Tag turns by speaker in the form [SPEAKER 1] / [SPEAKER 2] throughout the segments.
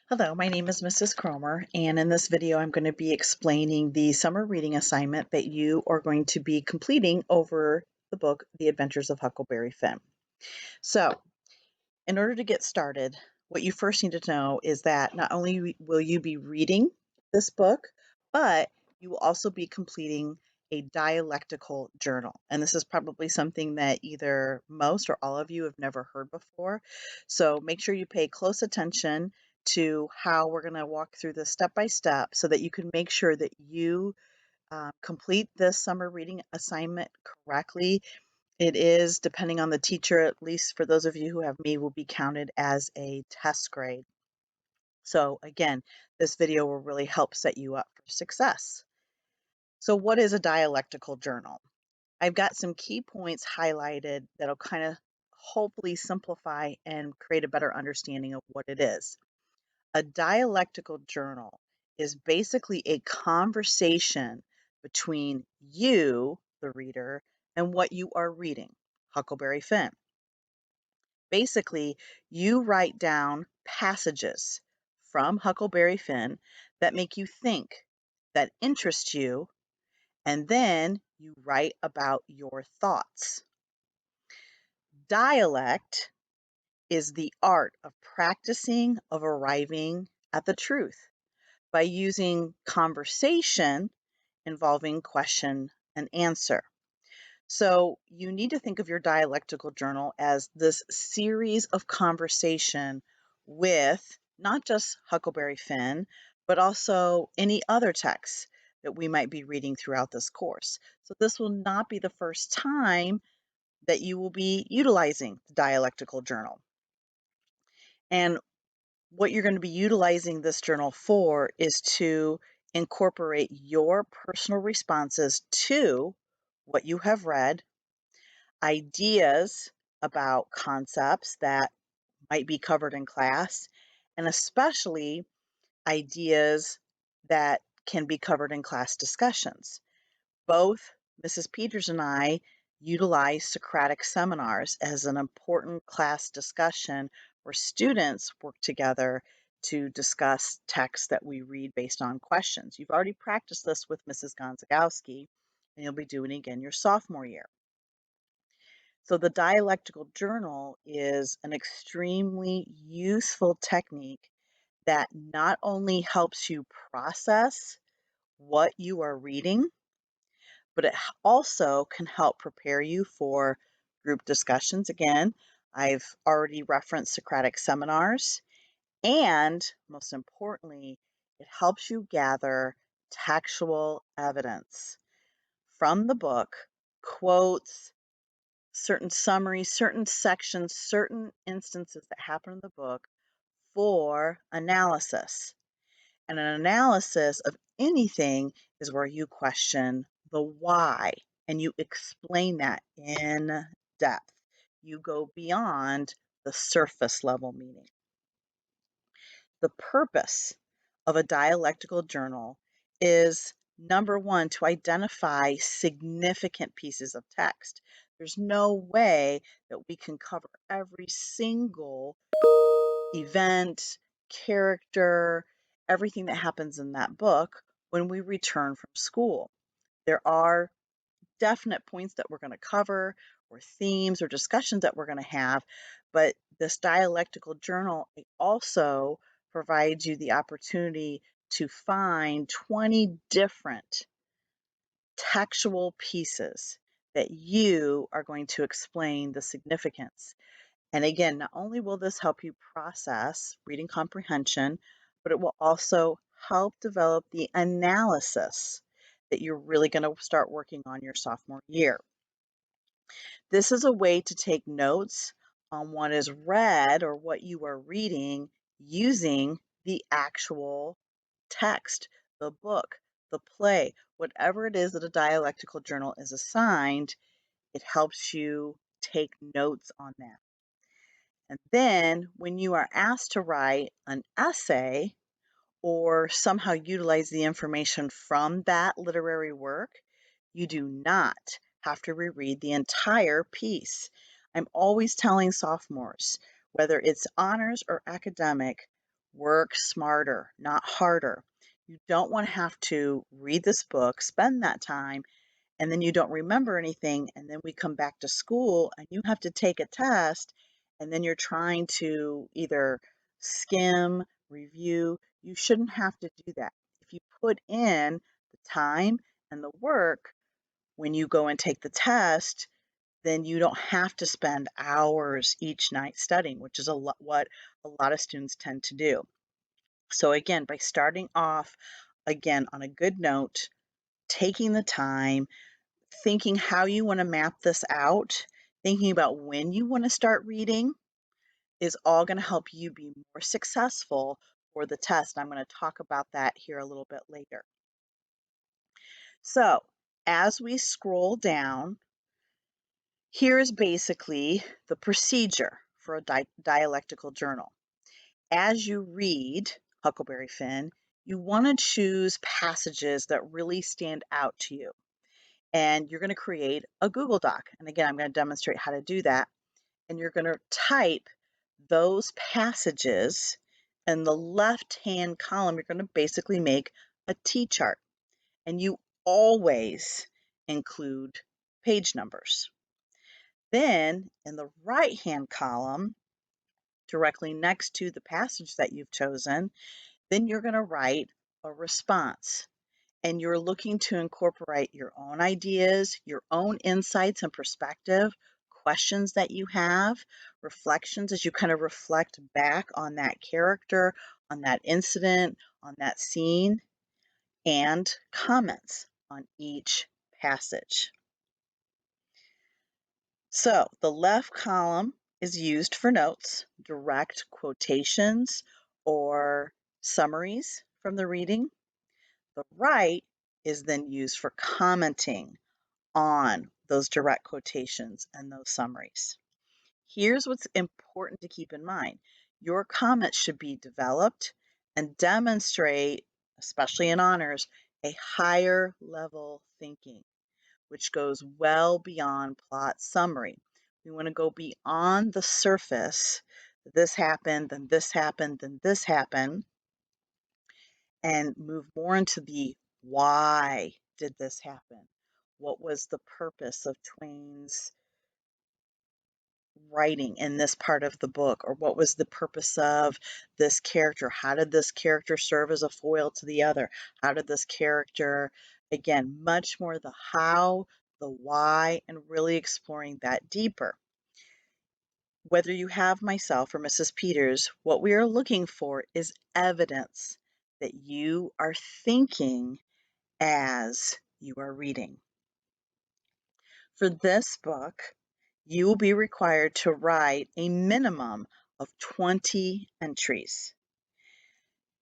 [SPEAKER 1] Hello, my name is Mrs. Cromer, and in this video I'm going to be explaining the summer reading assignment that you are going to be completing over the book, The Adventures of Huckleberry Finn. So, in order to get started, what you first need to know is that not only will you be reading this book, but you will also be completing a dialectical journal. And this is probably something that either most or all of you have never heard before. So make sure you pay close attention to how we're going to walk through this step by step so that you can make sure that you complete this summer reading assignment correctly. It is, depending on the teacher, at least for those of you who have me, will be counted as a test grade. So again, this video will really help set you up for success. So what is a dialectical journal? I've got some key points highlighted that'll kind of hopefully simplify and create a better understanding of what it is. A dialectical journal is basically a conversation between you, the reader, and what you are reading, Huckleberry Finn. Basically, you write down passages from Huckleberry Finn that make you think, that interest you, and then you write about your thoughts. Dialect is the art of practicing, of arriving at the truth by using conversation involving question and answer. So you need to think of your dialectical journal as this series of conversation with not just Huckleberry Finn, but also any other texts that we might be reading throughout this course. So this will not be the first time that you will be utilizing the dialectical journal. And what you're going to be utilizing this journal for is to incorporate your personal responses to what you have read, ideas about concepts that might be covered in class, and especially ideas that can be covered in class discussions. Both Mrs. Peters and I utilize Socratic seminars as an important class discussion where students work together to discuss texts that we read based on questions. You've already practiced this with Mrs. Gonzagowski, and you'll be doing it again your sophomore year. So the dialectical journal is an extremely useful technique that not only helps you process what you are reading, but it also can help prepare you for group discussions. Again, I've already referenced Socratic seminars, and most importantly, it helps you gather textual evidence from the book, quotes, certain summaries, certain sections, certain instances that happen in the book for analysis. And an analysis of anything is where you question the why and you explain that in depth. You go beyond the surface level meaning. The purpose of a dialectical journal is number one, to identify significant pieces of text. There's no way that we can cover every single event, character, everything that happens in that book when we return from school. There are definite points that we're going to cover, or themes or discussions that we're going to have, but this dialectical journal also provides you the opportunity to find 20 different textual pieces that you are going to explain the significance. And again, not only will this help you process reading comprehension, but it will also help develop the analysis that you're really going to start working on your sophomore year. This is a way to take notes on what is read or what you are reading using the actual text, the book, the play, whatever it is that a dialectical journal is assigned, it helps you take notes on that. And then when you are asked to write an essay or somehow utilize the information from that literary work, you do not have to reread the entire piece. I'm always telling sophomores, whether it's honors or academic, Work smarter, not harder. You don't want to have to read this book, spend that time, and then you don't remember anything. And then we come back to school and you have to take a test. And then you're trying to either skim, review. You shouldn't have to do that. If you put in the time and the work when you go and take the test, then you don't have to spend hours each night studying, which is what a lot of students tend to do. So again, by starting off again on a good note, taking the time, thinking how you want to map this out, thinking about when you want to start reading is all going to help you be more successful for the test. I'm going to talk about that here a little bit later. So as we scroll down, here's basically the procedure for a dialectical journal. As you read Huckleberry Finn, you want to choose passages that really stand out to you. And you're going to create a Google Doc. And again, I'm going to demonstrate how to do that. And you're going to type those passages in the left-hand column. You're going to basically make a T-chart. And you always include page numbers. Then in the right-hand column, directly next to the passage that you've chosen, then you're going to write a response. And you're looking to incorporate your own ideas, your own insights and perspective, questions that you have, reflections as you kind of reflect back on that character, on that incident, on that scene, and comments on each passage. So the left column is used for notes, direct quotations, or summaries from the reading. The right is then used for commenting on those direct quotations and those summaries. Here's what's important to keep in mind. Your comments should be developed and demonstrate, especially in honors, a higher level thinking, which goes well beyond plot summary. We want to go beyond the surface. This happened, then this happened, then this happened, and move more into the why did this happen? What was the purpose of Twain's writing in this part of the book? Or what was the purpose of this character? How did this character serve as a foil to the other? How did this character, again, much more the how, the why, and really exploring that deeper. Whether you have myself or Mrs. Peters, what we are looking for is evidence that you are thinking as you are reading. For this book, you will be required to write a minimum of 20 entries.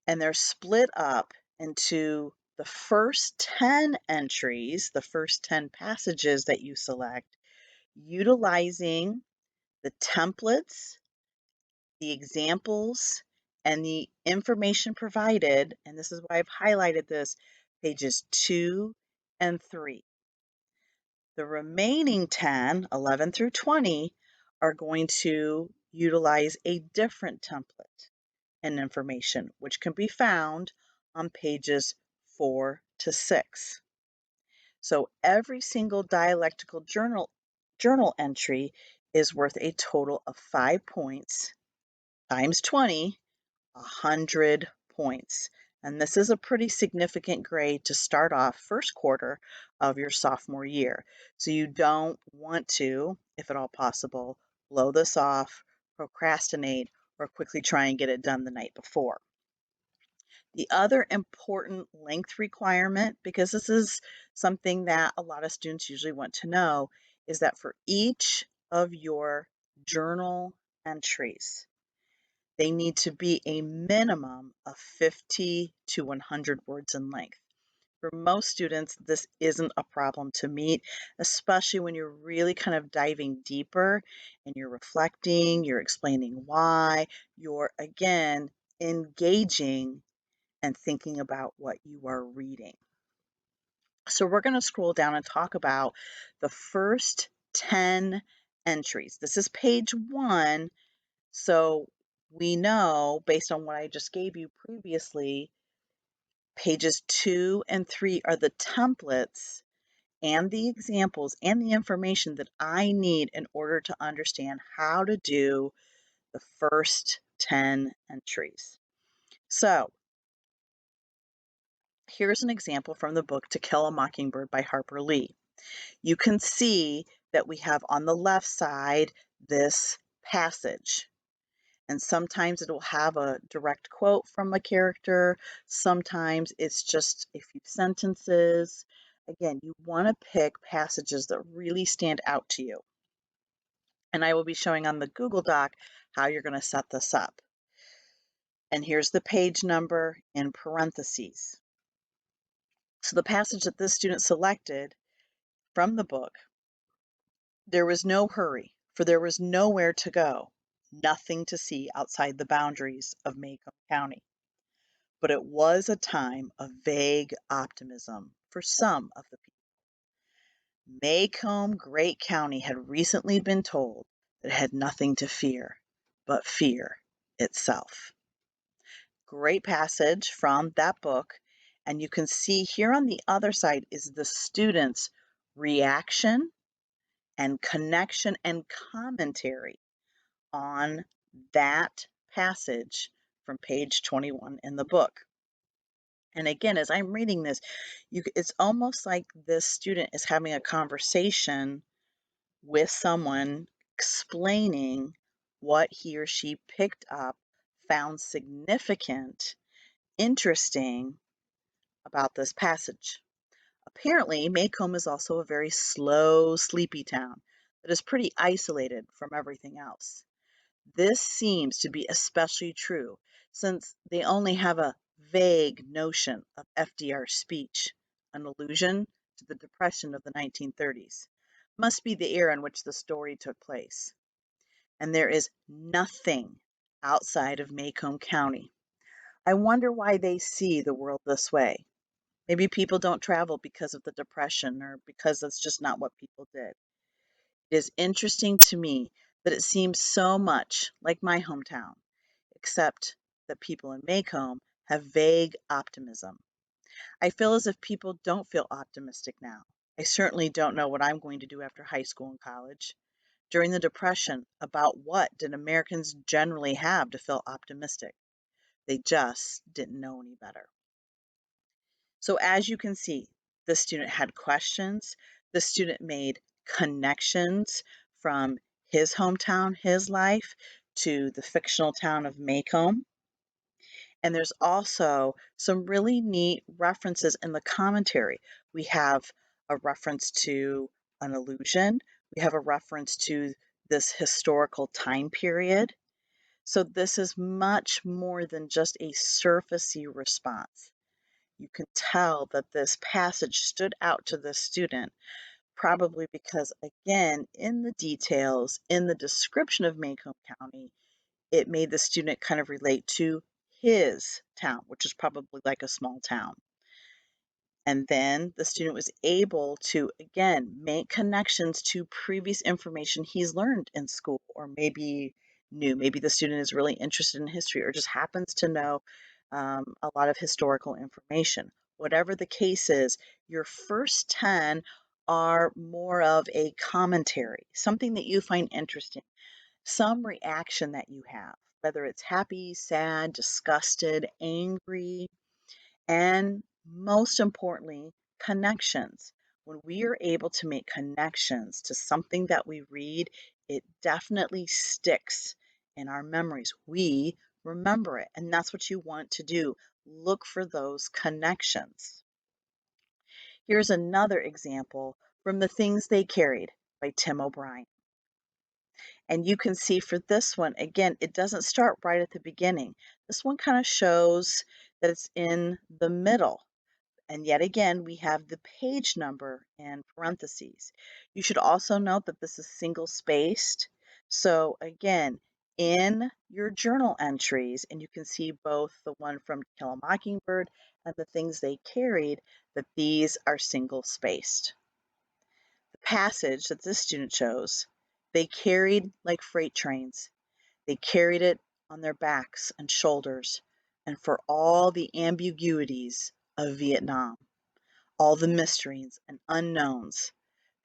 [SPEAKER 1] And they're split up into the first 10 entries, the first 10 passages that you select, utilizing the templates, the examples, and the information provided. And this is why I've highlighted this, pages 2 and 3. The remaining 10, 11 through 20, are going to utilize a different template and information, which can be found on pages 4 to 6. So every single dialectical journal entry is worth a total of 5 points times 20, 100 points. And this is a pretty significant grade to start off first quarter of your sophomore year. So you don't want to, if at all possible, blow this off, procrastinate, or quickly try and get it done the night before. The other important length requirement, because this is something that a lot of students usually want to know, is that for each of your journal entries, they need to be a minimum of 50 to 100 words in length. For most students, this isn't a problem to meet, especially when you're really kind of diving deeper and you're reflecting, you're explaining why, you're again engaging and thinking about what you are reading. So we're going to scroll down and talk about the first 10 entries. This is page 1. So We know, based on what I just gave you previously, pages 2 and 3 are the templates and the examples and the information that I need in order to understand how to do the first 10 entries. So here's an example from the book To Kill a Mockingbird by Harper Lee. You can see that we have on the left side this passage. And sometimes it'll have a direct quote from a character. Sometimes it's just a few sentences. Again, you want to pick passages that really stand out to you. And I will be showing on the Google Doc how you're going to set this up. And here's the page number in parentheses. So the passage that this student selected from the book, there was no hurry, for there was nowhere to go, nothing to see outside the boundaries of Macomb County. But it was a time of vague optimism for some of the people. Macomb, Great County, had recently been told that it had nothing to fear but fear itself. Great passage from that book. And you can see here on the other side is the student's reaction and connection and commentary on that passage from page 21 in the book. And again, as I'm reading this, it's almost like this student is having a conversation with someone explaining what he or she picked up, found significant, interesting about this passage. Apparently, Macomb is also a very slow, sleepy town that is pretty isolated from everything else. This seems to be especially true since they only have a vague notion of FDR's speech, an allusion to the Depression of the 1930s. Must be the era in which the story took place. And there is nothing outside of Macomb County. I wonder why they see the world this way. Maybe people don't travel because of the Depression or because that's just not what people did. It is interesting to me that it seems so much like my hometown, except that people in Macomb have vague optimism. I feel as if people don't feel optimistic now. I certainly don't know what I'm going to do after high school and college. During the Depression, about what did Americans generally have to feel optimistic? They just didn't know any better. So as you can see, the student had questions. The student made connections from his hometown, his life, to the fictional town of Macomb. And there's also some really neat references in the commentary. We have a reference to an allusion. We have a reference to this historical time period. So this is much more than just a surfacey response. You can tell that this passage stood out to the student, probably because, again, in the details, in the description of Macomb County, it made the student kind of relate to his town, which is probably like a small town. And then the student was able to, again, make connections to previous information he's learned in school, or maybe new. Maybe the student is really interested in history or just happens to know a lot of historical information. Whatever the case is, your first 10 are more of a commentary, something that you find interesting, some reaction that you have, whether it's happy, sad, disgusted, angry, and most importantly, connections. When we are able to make connections to something that we read, it definitely sticks in our memories. We remember it, and that's what you want to do. Look for those connections. Here's another example from The Things They Carried by Tim O'Brien. And you can see for this one, again, it doesn't start right at the beginning. This one kind of shows that it's in the middle. And yet again, we have the page number in parentheses. You should also note that this is single spaced. So again, in your journal entries, and you can see both the one from To Kill a Mockingbird and The Things They Carried, that these are single spaced. The passage that this student chose, they carried like freight trains. They carried it on their backs and shoulders, and for all the ambiguities of Vietnam, all the mysteries and unknowns,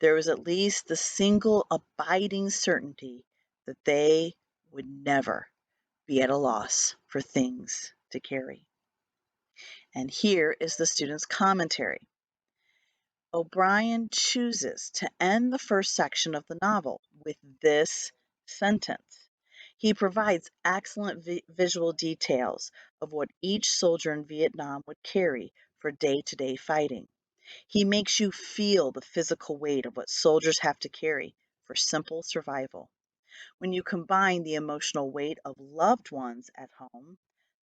[SPEAKER 1] there was at least the single abiding certainty that they would never be at a loss for things to carry. And here is the student's commentary. O'Brien chooses to end the first section of the novel with this sentence. He provides excellent visual details of what each soldier in Vietnam would carry for day-to-day fighting. He makes you feel the physical weight of what soldiers have to carry for simple survival. When you combine the emotional weight of loved ones at home,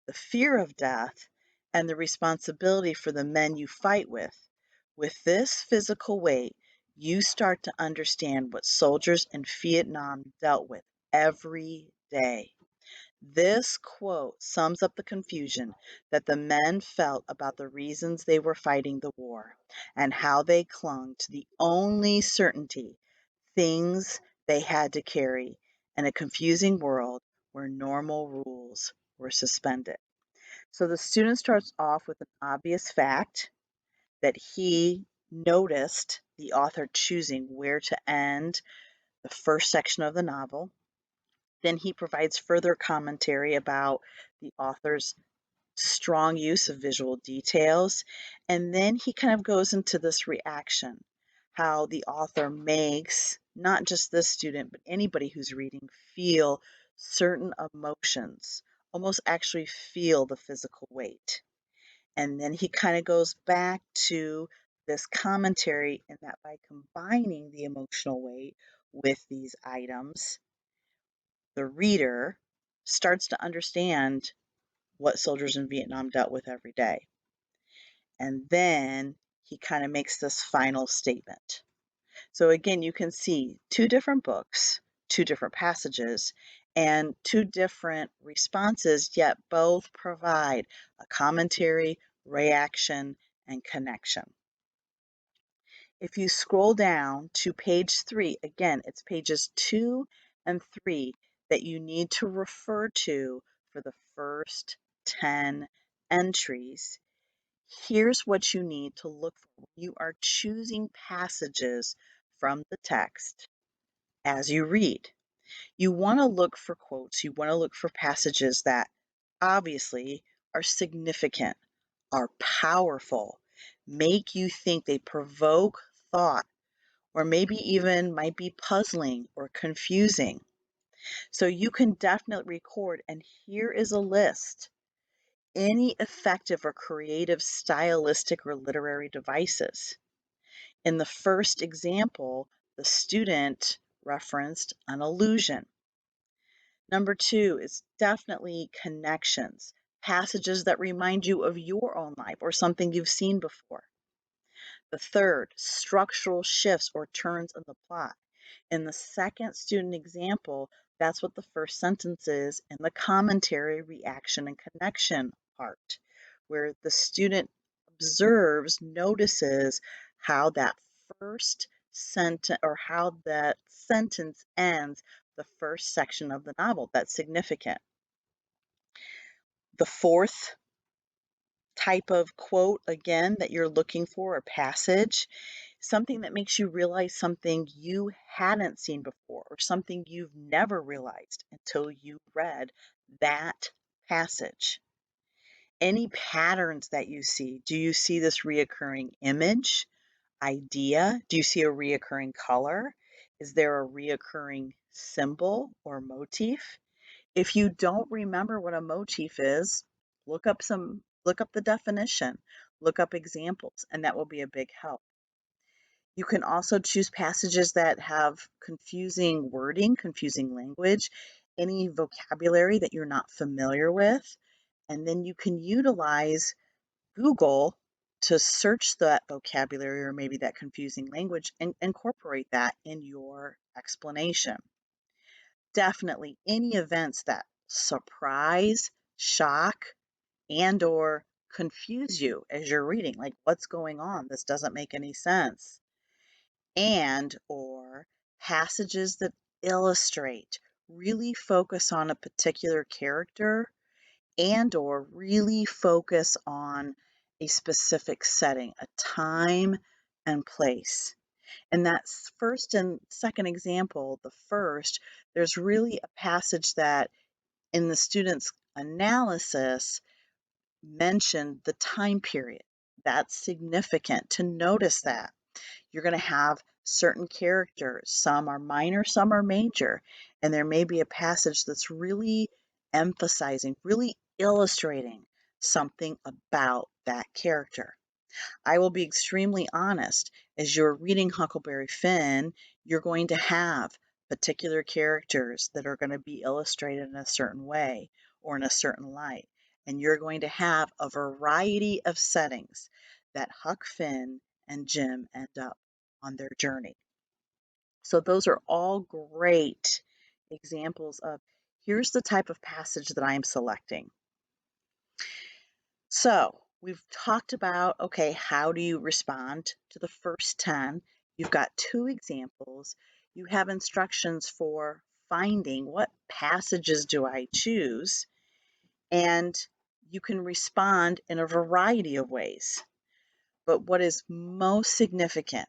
[SPEAKER 1] the fear of death, and the responsibility for the men you fight with this physical weight, you start to understand what soldiers in Vietnam dealt with every day. This quote sums up the confusion that the men felt about the reasons they were fighting the war and how they clung to the only certainty, things they had to carry in a confusing world where normal rules were suspended. So the student starts off with an obvious fact that he noticed the author choosing where to end the first section of the novel. Then he provides further commentary about the author's strong use of visual details. And then he kind of goes into this reaction, how the author makes not just this student, but anybody who's reading feel certain emotions, almost actually feel the physical weight. And then he kind of goes back to this commentary, and that by combining the emotional weight with these items, the reader starts to understand what soldiers in Vietnam dealt with every day. And then he kind of makes this final statement. So again, you can see two different books, two different passages, and two different responses, yet both provide a commentary, reaction, and connection. If you scroll down to page 3, again, it's pages 2 and 3 that you need to refer to for the first 10 entries. Here's what you need to look for when you are choosing passages from the text as you read. You want to look for quotes, you want to look for passages that obviously are significant, are powerful, make you think, they provoke thought, or maybe even might be puzzling or confusing. So you can definitely record, and here is a list. Any effective or creative stylistic or literary devices. In the first example, the student referenced an allusion. Number 2 is definitely connections, passages that remind you of your own life or something you've seen before. The third, structural shifts or turns in the plot. In the second student example, that's what the first sentence is in the commentary, reaction, and connection part, where the student observes, notices how that first sentence or how that sentence ends the first section of the novel. That's significant. The fourth type of quote, again, that you're looking for, a passage, something that makes you realize something you hadn't seen before or something you've never realized until you read that passage. Any patterns that you see, do you see this reoccurring image, idea? Do you see a reoccurring color? Is there a reoccurring symbol or motif? If you don't remember what a motif is, look up the definition, look up examples, and that will be a big help. You can also choose passages that have confusing wording, confusing language, any vocabulary that you're not familiar with, and then you can utilize Google to search that vocabulary or maybe that confusing language and incorporate that in your explanation. Definitely any events that surprise, shock, and or confuse you as you're reading, like what's going on? This doesn't make any sense. And or passages that illustrate really focus on a particular character and or really focus on a specific setting, a time and place. And that's first and second example, the first, there's really a passage that in the student's analysis mentioned the time period. That's significant to notice that. You're going to have certain characters. Some are minor, some are major. And there may be a passage that's really emphasizing, really illustrating something about that character. I will be extremely honest. As you're reading Huckleberry Finn, you're going to have particular characters that are going to be illustrated in a certain way or in a certain light. And you're going to have a variety of settings that Huck Finn and Jim end up on their journey. So those are all great examples of here's the type of passage that I'm selecting. So we've talked about, okay, how do you respond to the first 10? You've got 2 examples. You have instructions for finding what passages do I choose, and you can respond in a variety of ways. But what is most significant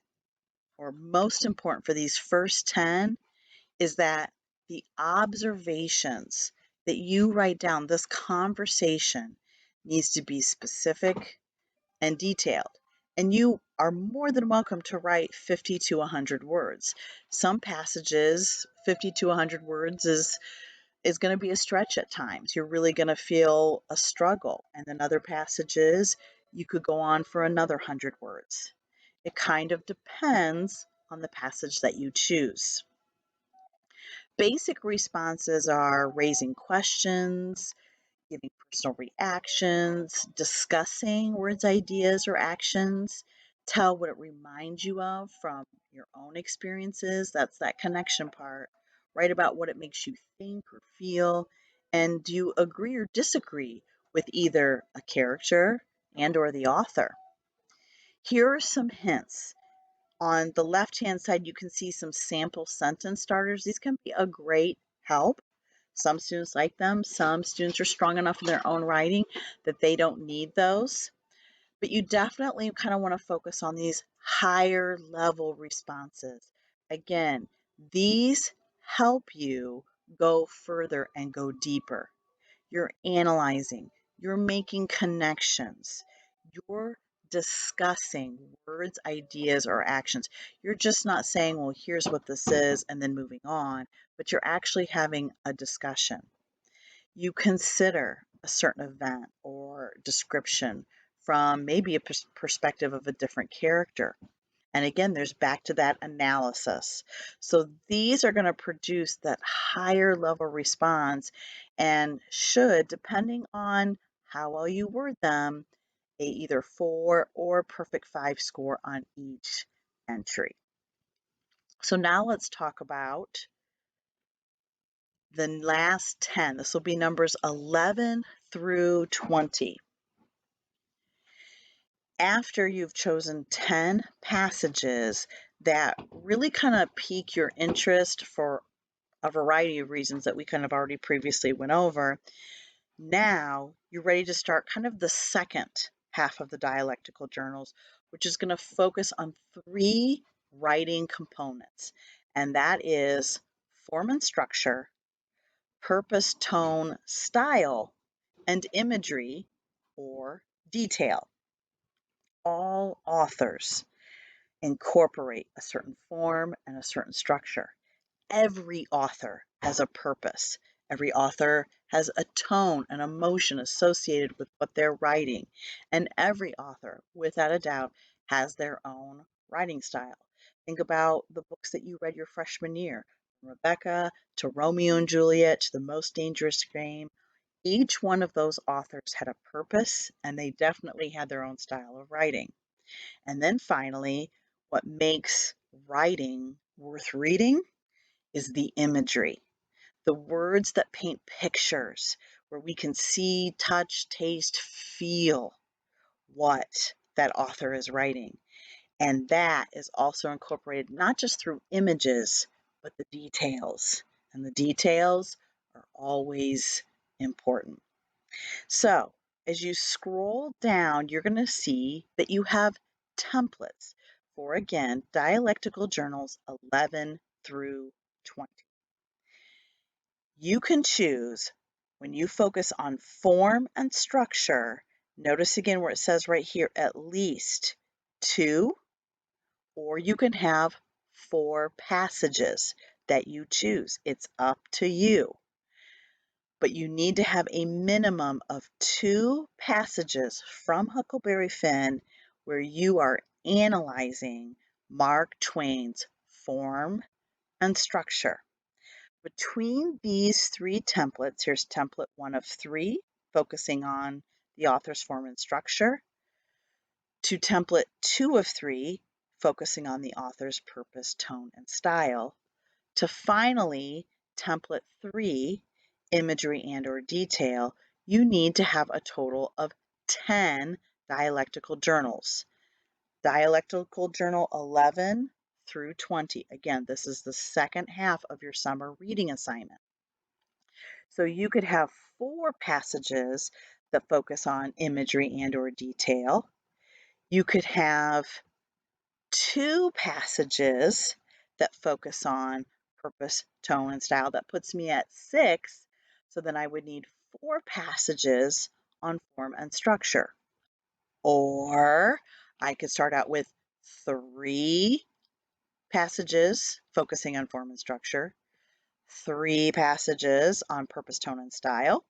[SPEAKER 1] or most important for these first 10 is that the observations that you write down, this conversation needs to be specific and detailed. And you are more than welcome to write 50 to 100 words. Some passages, 50 to 100 words is going to be a stretch at times. You're really going to feel a struggle. And then other passages, you could go on for another 100 words. It kind of depends on the passage that you choose. Basic responses are raising questions, giving personal reactions, discussing words, ideas, or actions. Tell what it reminds you of from your own experiences. That's that connection part. Write about what it makes you think or feel. And do you agree or disagree with either a character and or the author? Here are some hints. On the left-hand side, you can see some sample sentence starters. These can be a great help. Some students like them. Some students are strong enough in their own writing that they don't need those. But you definitely kind of want to focus on these higher level responses. Again, these help you go further and go deeper. You're analyzing, you're making connections, you're discussing words, ideas, or actions. You're just not saying, well, here's what this is, and then moving on, but you're actually having a discussion. You consider a certain event or description from maybe a perspective of a different character. And again, there's back to that analysis. So these are going to produce that higher level response and should, depending on how well you word them, a either 4 or perfect 5 score on each entry. So now let's talk about the last 10. This will be numbers 11 through 20. After you've chosen 10 passages that really kind of pique your interest for a variety of reasons that we kind of already previously went over, now you're ready to start kind of the second half of the dialectical journals, which is going to focus on 3 writing components, and that is form and structure, purpose, tone, style, and imagery or detail. All authors incorporate a certain form and a certain structure. Every author has a purpose. Every author has a tone, an emotion associated with what they're writing. And every author, without a doubt, has their own writing style. Think about the books that you read your freshman year, from Rebecca to Romeo and Juliet to The Most Dangerous Game. Each one of those authors had a purpose, and they definitely had their own style of writing. And then finally, what makes writing worth reading is the imagery, the words that paint pictures where we can see, touch, taste, feel what that author is writing. And that is also incorporated not just through images, but the details. and the details are always important. So as you scroll down, you're going to see that you have templates for, again, dialectical journals 11 through 20. You can choose when you focus on form and structure. Notice again where it says right here, at least 2, or you can have 4 passages that you choose. It's up to you. But you need to have a minimum of 2 passages from Huckleberry Finn where you are analyzing Mark Twain's form and structure. Between these 3 templates, here's template 1 of 3, focusing on the author's form and structure, to template 2 of 3, focusing on the author's purpose, tone, and style, to finally template 3, imagery and/or detail. You need to have a total of 10 dialectical journals. Dialectical Journal 11 through 20. Again, this is the second half of your summer reading assignment. So you could have 4 passages that focus on imagery and/or detail. You could have 2 passages that focus on purpose, tone, and style. That puts me at 6. So then I would need 4 passages on form and structure. Or I could start out with 3 passages focusing on form and structure, 3 passages on purpose, tone, and style,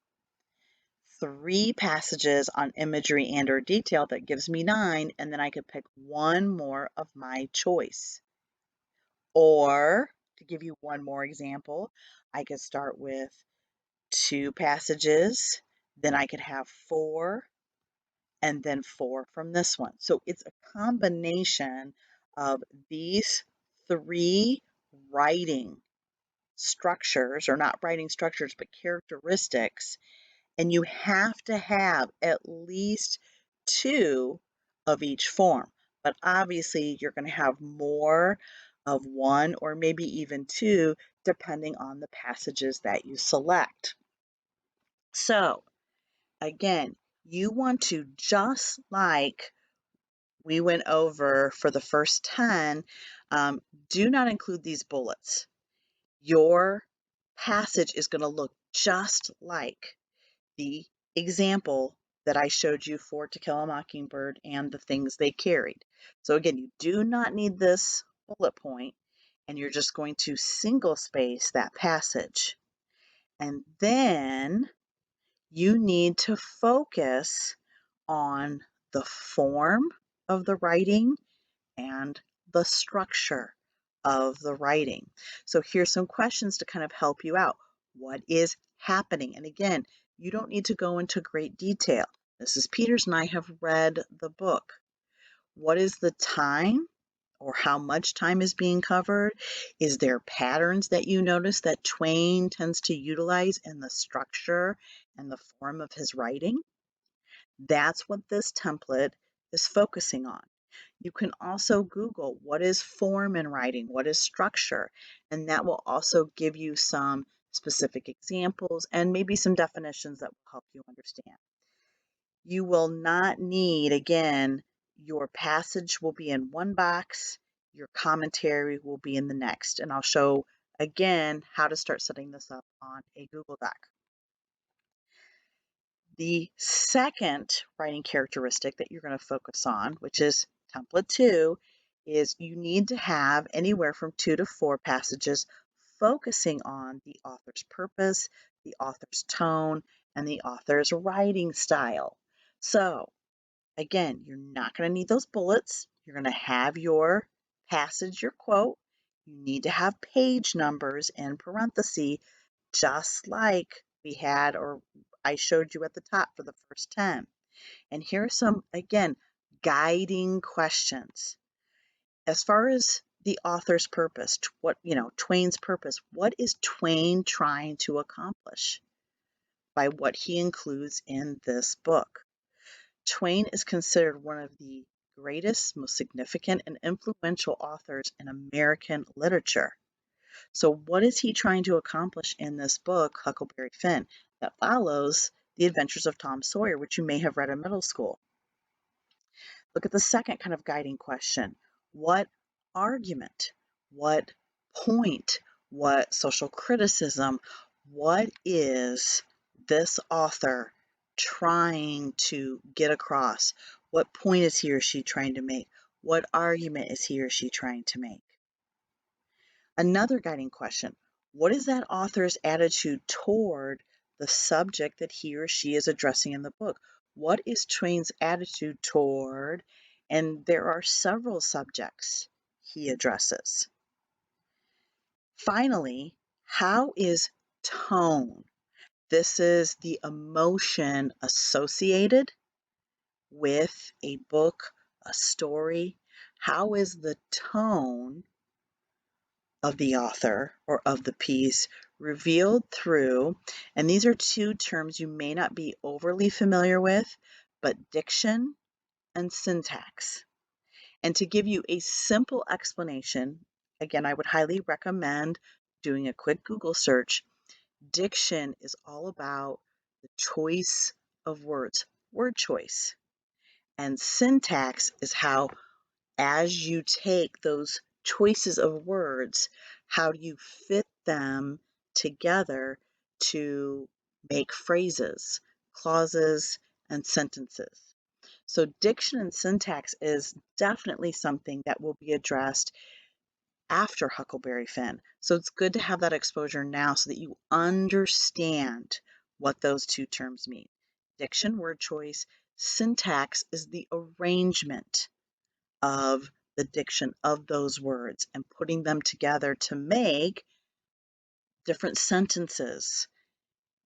[SPEAKER 1] 3 passages on imagery and/or detail. That gives me 9, and then I could pick 1 more of my choice. Or, to give you one more example, I could start with 2 passages, then I could have 4, and then 4 from this one. So it's a combination of these 3 writing structures, or not writing structures, but characteristics, and you have to have at least 2 of each form. But obviously, you're going to have more of one or maybe even 2, depending on the passages that you select. So again, you want to, just like we went over for the first 10, do not include these bullets. Your passage is going to look just like the example that I showed you for To Kill a Mockingbird and the things they carried. So again, you do not need this bullet point, and you're just going to single space that passage. And then you need to focus on the form of the writing and the structure of the writing. So here's some questions to kind of help you out. What is happening? And again, you don't need to go into great detail. Mrs. Peters and I have read the book. What is the time, or how much time is being covered? Is there patterns that you notice that Twain tends to utilize in the structure and the form of his writing? That's what this template is focusing on. You can also Google what is form in writing, what is structure, and that will also give you some specific examples and maybe some definitions that will help you understand. You will not need, again, your passage will be in one box, your commentary will be in the next, and I'll show again how to start setting this up on a Google Doc. The second writing characteristic that you're going to focus on, which is template 2, is you need to have anywhere from 2 to 4 passages focusing on the author's purpose, the author's tone, and the author's writing style. So again, you're not going to need those bullets. You're going to have your passage, your quote. You need to have page numbers in parentheses, just like we had, or I showed you at the top for the first 10. And here are some, again, guiding questions. As far as the author's purpose, Twain's purpose, what is Twain trying to accomplish by what he includes in this book? Twain is considered one of the greatest, most significant, and influential authors in American literature. So what is he trying to accomplish in this book, Huckleberry Finn, that follows the adventures of Tom Sawyer, which you may have read in middle school? Look at the second kind of guiding question. What argument, what point, what social criticism, what is this author trying to get across? What point is he or she trying to make? What argument is he or she trying to make? Another guiding question, what is that author's attitude toward the subject that he or she is addressing in the book? What is Twain's attitude toward, and there are several subjects he addresses. Finally, how is tone? This is the emotion associated with a book, a story. How is the tone of the author or of the piece revealed through, and these are two terms you may not be overly familiar with, but diction and syntax. And to give you a simple explanation, again, I would highly recommend doing a quick Google search. Diction is all about the choice of words, word choice. And syntax is how, as you take those choices of words, how do you fit them together to make phrases, clauses, and sentences? So diction and syntax is definitely something that will be addressed after Huckleberry Finn. So it's good to have that exposure now so that you understand what those two terms mean. Diction, word choice. Syntax is the arrangement of the diction of those words and putting them together to make different sentences,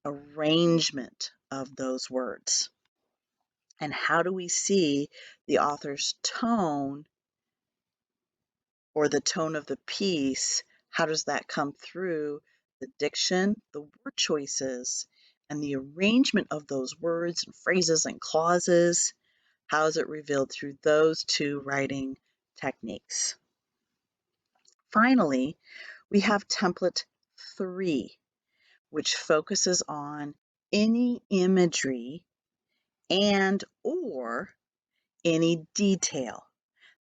[SPEAKER 1] arrangement of those words. And how do we see the author's tone or the tone of the piece? How does that come through the diction, the word choices, and the arrangement of those words and phrases and clauses? How is it revealed through those two writing techniques? Finally, we have template 3, which focuses on any imagery and or any detail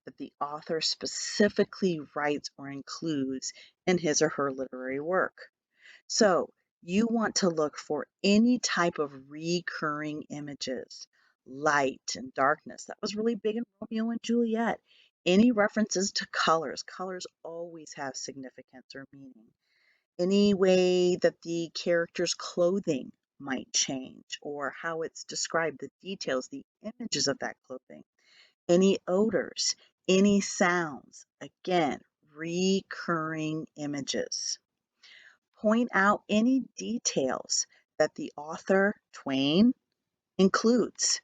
[SPEAKER 1] that the author specifically writes or includes in his or her literary work. So you want to look for any type of recurring images, light and darkness. That was really big in Romeo and Juliet. Any references to colors. Colors always have significance or meaning. Any way that the character's clothing might change or how it's described, the details, the images of that clothing. Any odors, any sounds. Again, recurring images. Point out any details that the author, Twain, includes.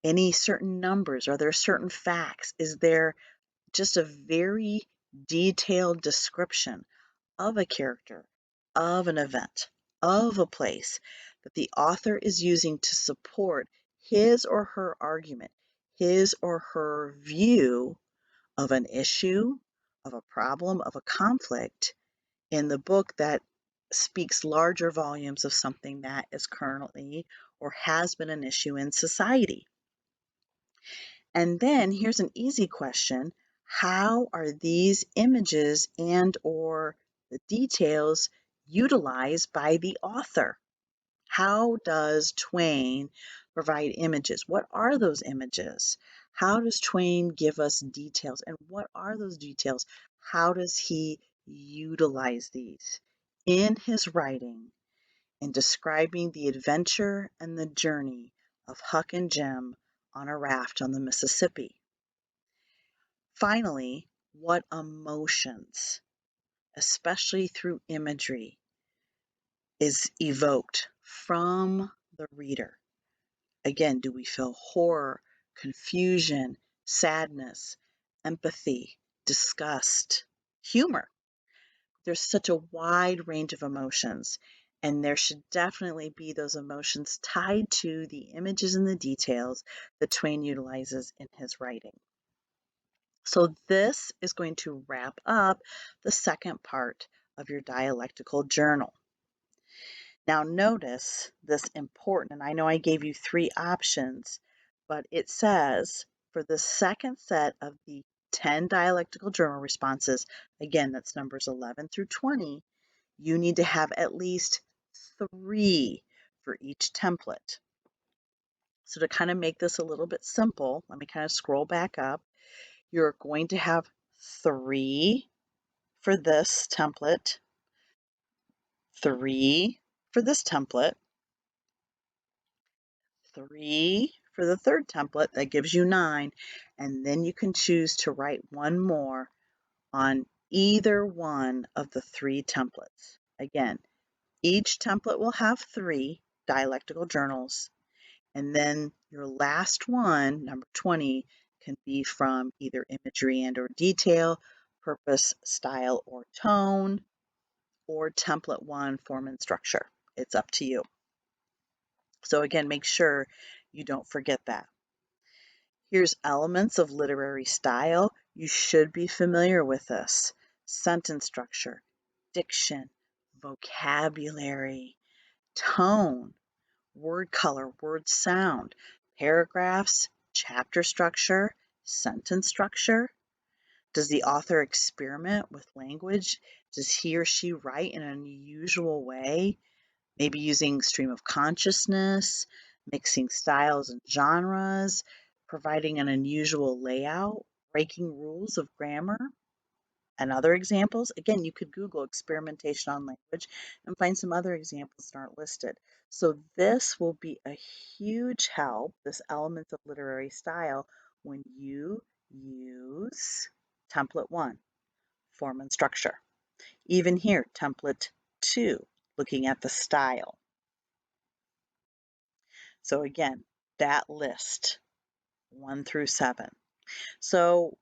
[SPEAKER 1] Any certain numbers? Are there certain facts? Is there just a very detailed description of a character, of an event, of a place that the author is using to support his or her argument, his or her view of an issue, of a problem, of a conflict in the book that speaks larger volumes of something that is currently or has been an issue in society. And then here's an easy question. How are these images and or the details utilized by the author? How does Twain provide images? What are those images? How does Twain give us details? And what are those details? How does he utilize these in his writing in describing the adventure and the journey of Huck and Jim on a raft on the Mississippi? Finally, what emotions, especially through imagery, is evoked from the reader? Again, do we feel horror, confusion, sadness, empathy, disgust, humor? There's such a wide range of emotions, and there should definitely be those emotions tied to the images and the details that Twain utilizes in his writing. So this is going to wrap up the second part of your dialectical journal. Now notice this important, and I know I gave you 3 options, but it says for the second set of the 10 dialectical journal responses, again, that's numbers 11 through 20, you need to have at least 3 for each template. So to kind of make this a little bit simple, let me kind of scroll back up. You're going to have 3 for this template, 3 for this template, 3 for the third template, that gives you 9, and then you can choose to write one more on either one of the 3 templates. Again, each template will have 3 dialectical journals, and then your last one, number 20, can be from either imagery and or detail, purpose, style, or tone, or template 1, form and structure. It's up to you. So again, make sure you don't forget that. Here's elements of literary style. You should be familiar with this. Sentence structure, diction, vocabulary, tone, word color, word sound, paragraphs, chapter structure, sentence structure. Does the author experiment with language? Does he or she write in an unusual way? Maybe using stream of consciousness, mixing styles and genres, providing an unusual layout, breaking rules of grammar. And other examples, again, you could Google experimentation on language and find some other examples that aren't listed. So this will be a huge help, this elements of literary style, when you use template 1, form and structure. Even here, template 2, looking at the style. So again, that list, 1 through 7. So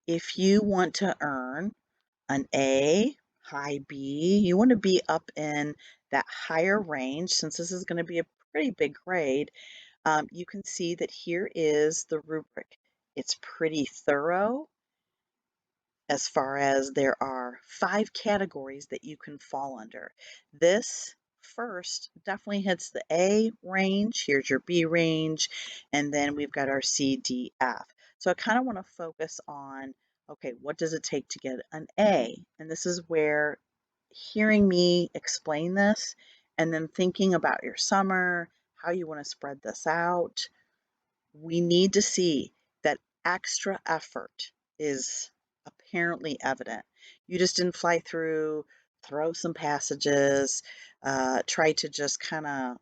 [SPEAKER 1] if you want to earn an A, high B, you want to be up in that higher range, since this is going to be a pretty big grade, you can see that here is the rubric. It's pretty thorough as far as there are 5 categories that you can fall under. This first definitely hits the A range. Here's your B range, and then we've got our C, D, F. So I kind of want to focus on, okay, what does it take to get an A? And this is where hearing me explain this and then thinking about your summer, how you want to spread this out, we need to see that extra effort is apparently evident. You just didn't fly through, throw some passages, try to just kind of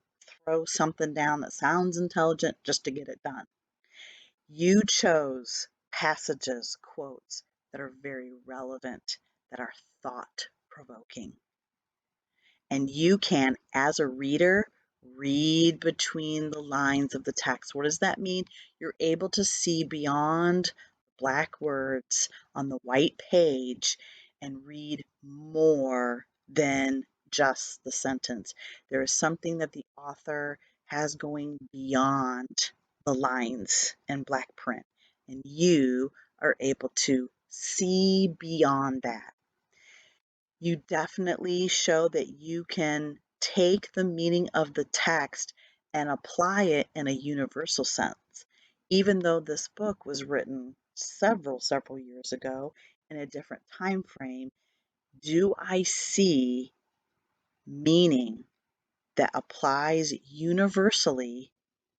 [SPEAKER 1] throw something down that sounds intelligent just to get it done. You chose passages, quotes that are very relevant, that are thought provoking. And you can, as a reader, read between the lines of the text. What does that mean? You're able to see beyond black words on the white page and read more than just the sentence. There is something that the author has going beyond the lines in black print, and you are able to see beyond that. You definitely show that you can take the meaning of the text and apply it in a universal sense. Even though this book was written several years ago in a different time frame, do I see meaning that applies universally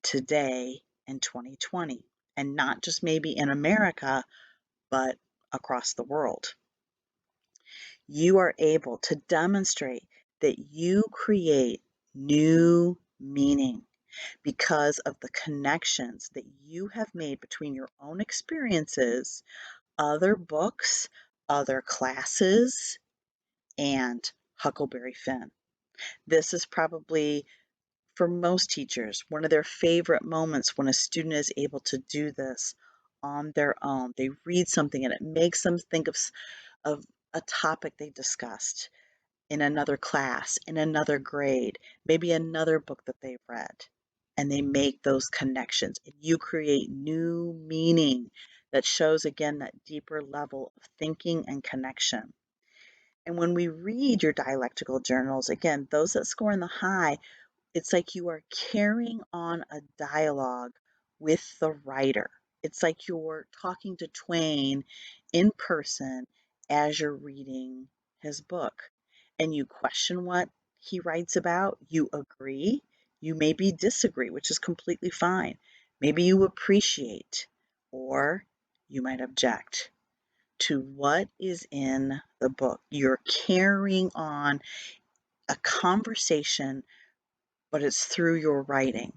[SPEAKER 1] today in 2020, and not just maybe in America, but across the world? You are able to demonstrate that you create new meaning because of the connections that you have made between your own experiences, other books, other classes, and Huckleberry Finn. This is probably, for most teachers, one of their favorite moments when a student is able to do this on their own. They read something and it makes them think of a topic they discussed in another class, in another grade, maybe another book that they've read, and they make those connections. And you create new meaning that shows, again, that deeper level of thinking and connection. And when we read your dialectical journals, again, those that score in the high, it's like you are carrying on a dialogue with the writer. It's like you're talking to Twain in person as you're reading his book. And you question what he writes about, you agree, you maybe disagree, which is completely fine. Maybe you appreciate, or you might object to what is in the book. You're carrying on a conversation, but it's through your writing.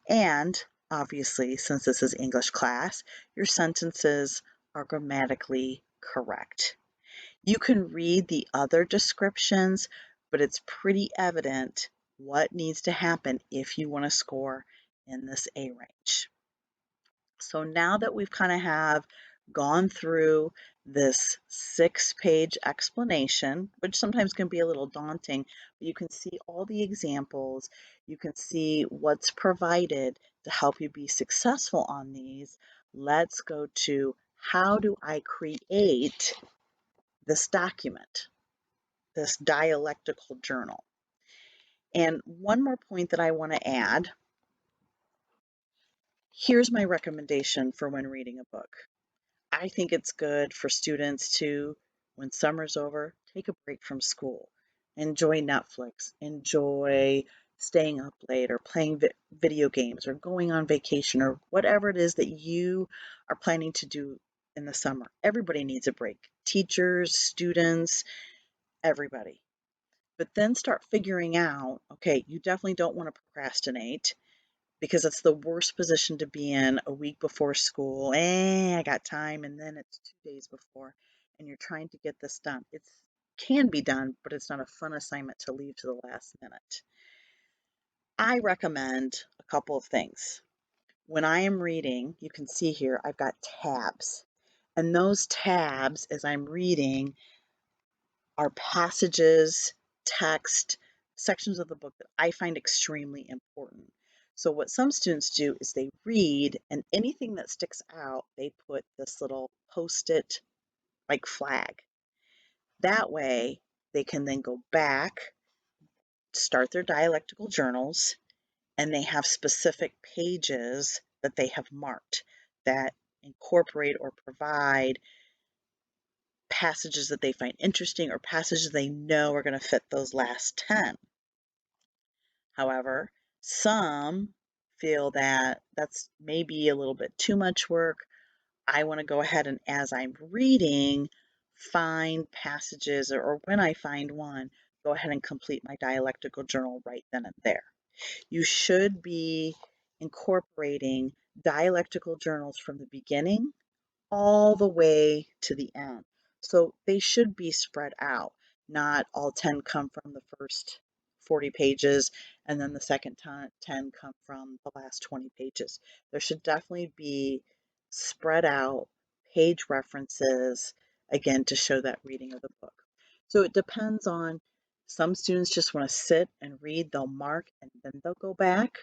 [SPEAKER 1] And obviously, since this is English class, your sentences are grammatically correct. You can read the other descriptions, but it's pretty evident what needs to happen if you want to score in this A range. So now that we've kind of have gone through this 6-page explanation, which sometimes can be a little daunting, but you can see all the examples, you can see what's provided to help you be successful on these. Let's go to how do I create this document, this dialectical journal. And one more point that I want to add, here's my recommendation for when reading a book. I think it's good for students to, when summer's over, take a break from school. Enjoy Netflix, enjoy staying up late or playing video games or going on vacation or whatever it is that you are planning to do in the summer. Everybody needs a break. Teachers, students, everybody. But then start figuring out, okay, you definitely don't want to procrastinate because it's the worst position to be in a week before school. I got time, and then it's 2 days before, and you're trying to get this done. It can be done, but it's not a fun assignment to leave to the last minute. I recommend a couple of things. When I am reading, you can see here, I've got tabs. And those tabs, as I'm reading, are passages, text, sections of the book that I find extremely important. So what some students do is they read, and anything that sticks out, they put this little post-it like flag. That way, they can then go back, start their dialectical journals, and they have specific pages that they have marked that incorporate or provide passages that they find interesting or passages they know are going to fit those last 10. However, some feel that that's maybe a little bit too much work. I want to go ahead and, as I'm reading, find passages, or when I find one, go ahead and complete my dialectical journal right then and there. You should be incorporating dialectical journals from the beginning all the way to the end. So they should be spread out, not all 10 come from the first 40 pages and then the second 10 come from the last 20 pages. There should definitely be spread out page references, again, to show that reading of the book. So it depends on, some students just want to sit and read, they'll mark, and then they'll go back.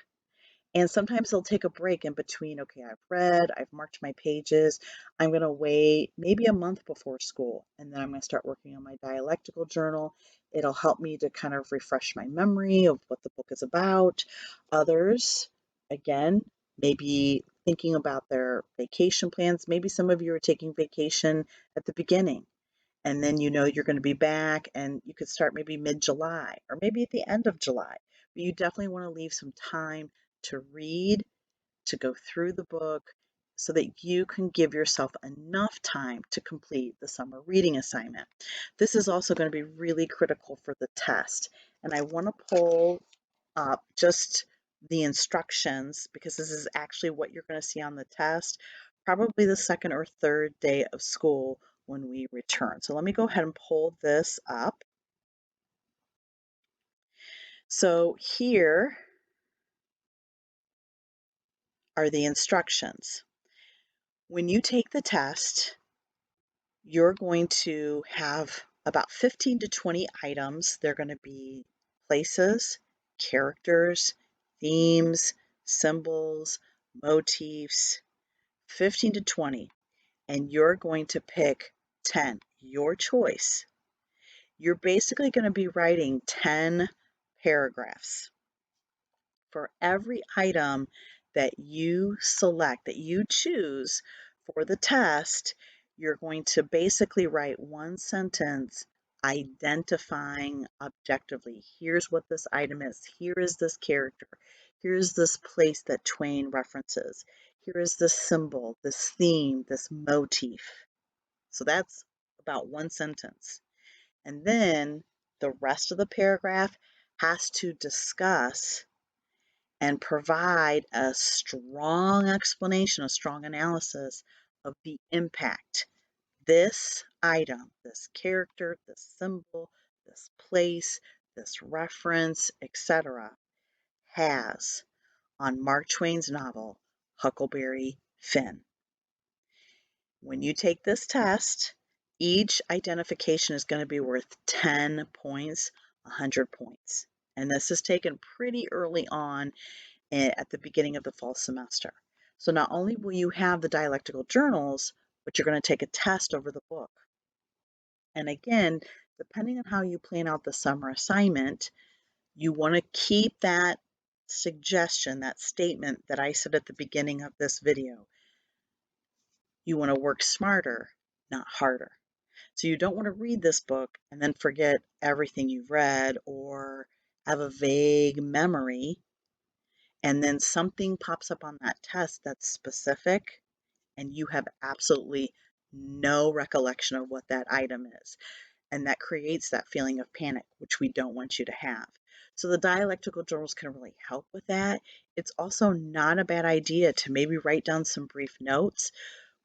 [SPEAKER 1] And sometimes they'll take a break in between. Okay, I've read, I've marked my pages. I'm going to wait maybe a month before school, and then I'm going to start working on my dialectical journal. It'll help me to kind of refresh my memory of what the book is about. Others, again, maybe thinking about their vacation plans. Maybe some of you are taking vacation at the beginning, and then you know you're going to be back, and you could start maybe mid-July or maybe at the end of July. But you definitely want to leave some time to read, to go through the book, so that you can give yourself enough time to complete the summer reading assignment. This is also going to be really critical for the test. And I want to pull up just the instructions, because this is actually what you're going to see on the test, probably the second or third day of school when we return. So let me go ahead and pull this up. So here are the instructions. When you take the test, you're going to have about 15 to 20 items. They're going to be places, characters, themes, symbols, motifs, 15 to 20. And you're going to pick 10, your choice. you're basically going to be writing 10 paragraphs. For every item that you select, that you choose for the test, you're going to basically write one sentence identifying objectively. Here's what this item is. Here is this character. Here's this place that Twain references. Here is this symbol, this theme, this motif. So that's about one sentence. And then the rest of the paragraph has to discuss and provide a strong explanation, a strong analysis of the impact this item, this character, this symbol, this place, this reference, etc., has on Mark Twain's novel, Huckleberry Finn. When you take this test, each identification is going to be worth 10 points, 100 points. And this is taken pretty early on at the beginning of the fall semester. So not only will you have the dialectical journals, but you're going to take a test over the book. And again, depending on how you plan out the summer assignment, you want to keep that suggestion, that statement that I said at the beginning of this video. You want to work smarter, not harder. So you don't want to read this book and then forget everything you've read or have a vague memory, and then something pops up on that test that's specific and you have absolutely no recollection of what that item is. And that creates that feeling of panic, which we don't want you to have. So the dialectical journals can really help with that. It's also not a bad idea to maybe write down some brief notes.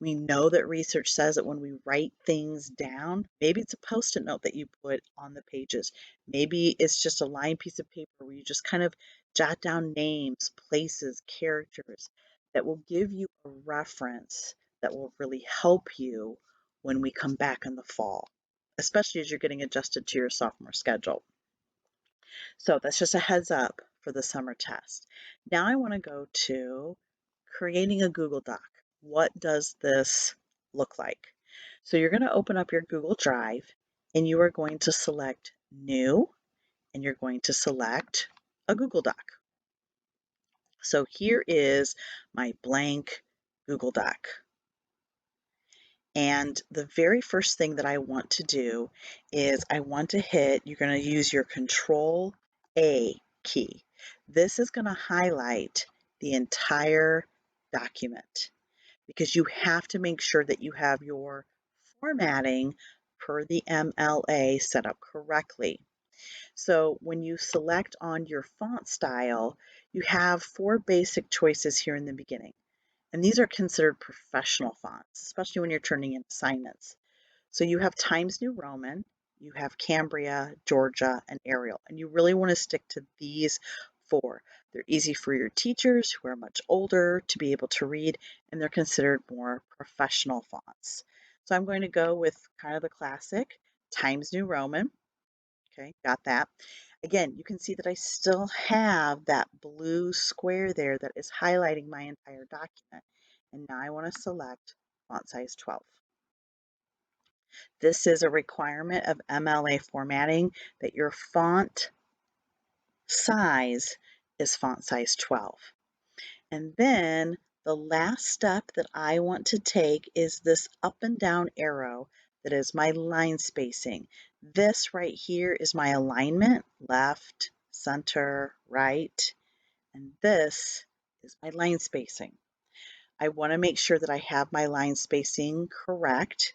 [SPEAKER 1] We know that research says that when we write things down, maybe it's a post-it note that you put on the pages. Maybe it's just a lined piece of paper where you just kind of jot down names, places, characters that will give you a reference that will really help you when we come back in the fall, especially as you're getting adjusted to your sophomore schedule. So that's just a heads up for the summer test. Now I want to go to creating a Google Doc. What does this look like? So you're going to open up your Google Drive and you are going to select New and you're going to select a Google Doc. So here is my blank Google Doc. And the very first thing that I want to do is I want to hit, you're going to use your Control A key. This is going to highlight the entire document because you have to make sure that you have your formatting per the MLA set up correctly. So when you select on your font style, you have 4 basic choices here in the beginning. And these are considered professional fonts, especially when you're turning in assignments. So you have Times New Roman, you have Cambria, Georgia, and Arial. And you really want to stick to these 4. They're easy for your teachers who are much older to be able to read, and they're considered more professional fonts. So I'm going to go with kind of the classic Times New Roman. Okay, got that. Again, you can see that I still have that blue square there that is highlighting my entire document. And now I want to select font size 12. This is a requirement of MLA formatting that your font size is font size 12. And then the last step that I want to take is this up and down arrow that is my line spacing. This right here is my alignment, left, center, right, and this is my line spacing. I want to make sure that I have my line spacing correct.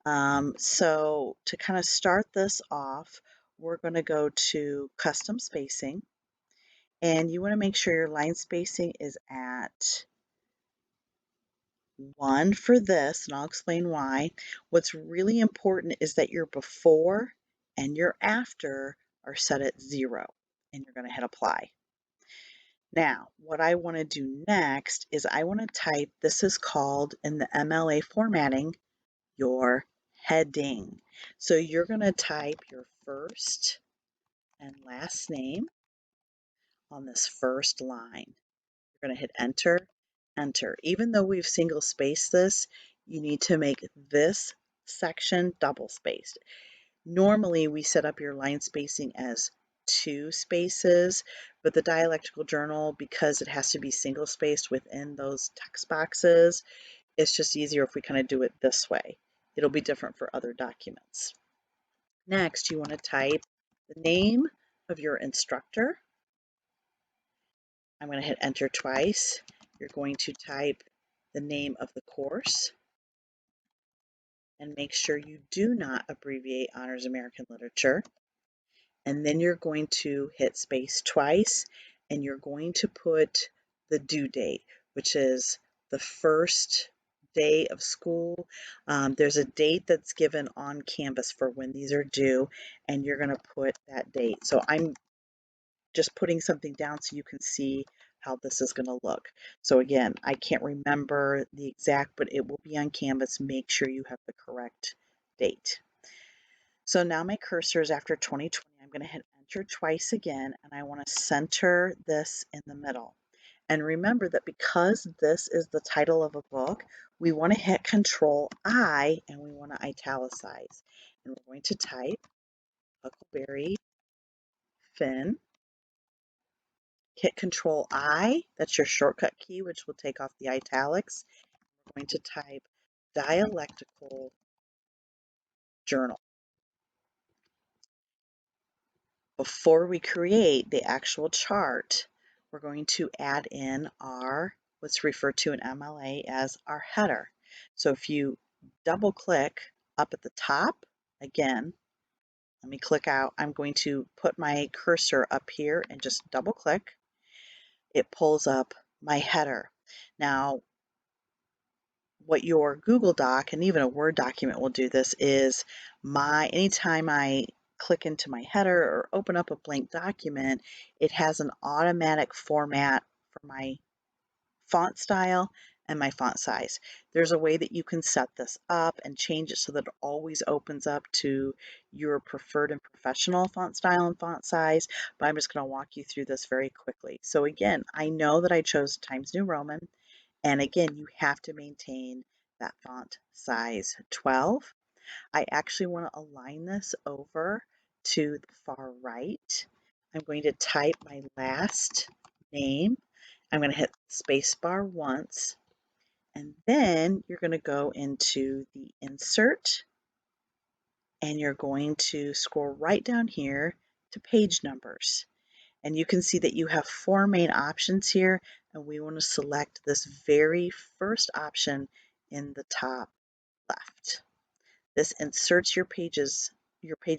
[SPEAKER 1] So to kind of start this off, we're going to go to custom spacing, and you want to make sure your line spacing is at 1 for this, and I'll explain why. What's really important is that your before and your after are set at 0, and you're going to hit apply. Now, what I want to do next is I want to type, this is called in the MLA formatting, your heading. So you're going to type your first and last name on this first line. You're going to hit enter, enter. Even though we've single spaced this, you need to make this section double spaced. Normally, we set up your line spacing as 2 spaces, but the Dialectical Journal, because it has to be single spaced within those text boxes, it's just easier if we kind of do it this way. It'll be different for other documents. Next, you want to type the name of your instructor. I'm going to hit enter twice. You're going to type the name of the course and make sure you do not abbreviate Honors American Literature. And then you're going to hit space twice and you're going to put the due date, which is the first day of school. There's a date that's given on Canvas for when these are due, and you're going to put that date. So I'm just putting something down so you can see how this is going to look. So again, I can't remember the exact, but it will be on Canvas. Make sure you have the correct date. So now my cursor is after 2020. I'm going to hit enter twice again, and I want to center this in the middle. And remember that because this is the title of a book, we want to hit Control I and we want to italicize. And we're going to type Huckleberry Finn. Hit Control I, that's your shortcut key, which will take off the italics. We're going to type Dialectical Journal. Before we create the actual chart, we're going to add in our, what's referred to in MLA as our header. So if you double click up at the top, again, let me click out. I'm going to put my cursor up here and just double click. It pulls up my header. Now, what your Google Doc and even a Word document will do this is anytime I click into my header or open up a blank document, it has an automatic format for my font style and my font size. There's a way that you can set this up and change it so that it always opens up to your preferred and professional font style and font size, but I'm just going to walk you through this very quickly. So again, I know that I chose Times New Roman. And again, you have to maintain that font size 12. I actually want to align this over to the far right. I'm going to type my last name. I'm going to hit spacebar once, and then you're going to go into the insert, and you're going to scroll right down here to page numbers. And you can see that you have 4 main options here, and we want to select this very first option in the top left. This inserts your page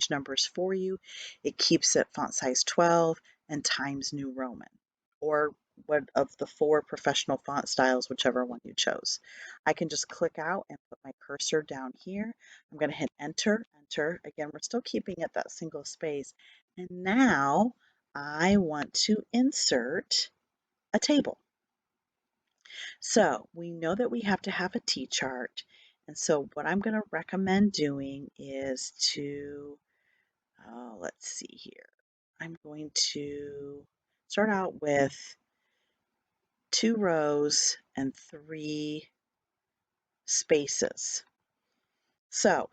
[SPEAKER 1] numbers for you. It keeps it font size 12 and Times New Roman, or one of the 4 professional font styles, whichever one you chose. I can just click out and put my cursor down here. I'm going to hit enter, enter. Again, we're still keeping it that single space. And now I want to insert a table. So we know that we have to have a T-chart. And so what I'm going to recommend doing is to, let's see here. I'm going to start out with 2 rows and 3 spaces. So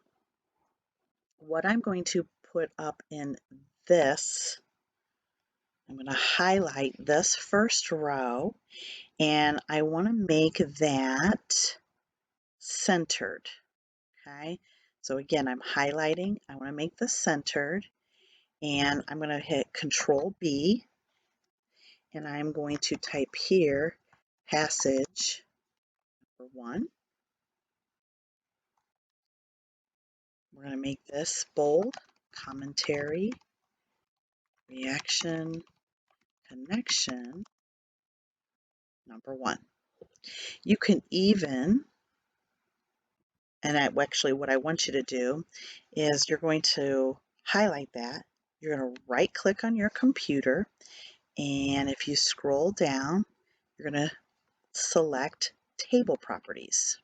[SPEAKER 1] what I'm going to put up in this, I'm going to highlight this first row, and I want to make that centered. Okay, so again, I'm highlighting. I want to make this centered, and I'm going to hit Control B, and I'm going to type here passage number 1. We're going to make this bold, commentary, reaction, connection, number 1. You can even, actually what I want you to do is you're going to highlight that. You're going to right click on your computer, and if you scroll down, you're going to select table properties.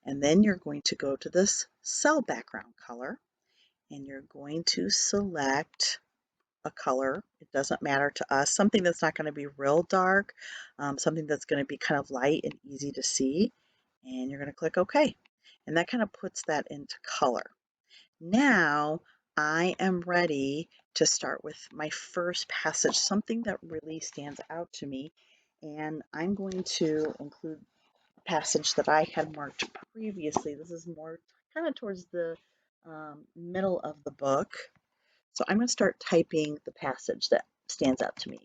[SPEAKER 1] And then you're going to go to this cell background color, and you're going to select a color. It doesn't matter to us, something that's not going to be real dark, something that's going to be kind of light and easy to see. And you're going to click OK. And that kind of puts that into color. Now I am ready to start with my first passage, something that really stands out to me. And I'm going to include a passage that I had marked previously. This is more kind of towards the middle of the book. So I'm going to start typing the passage that stands out to me.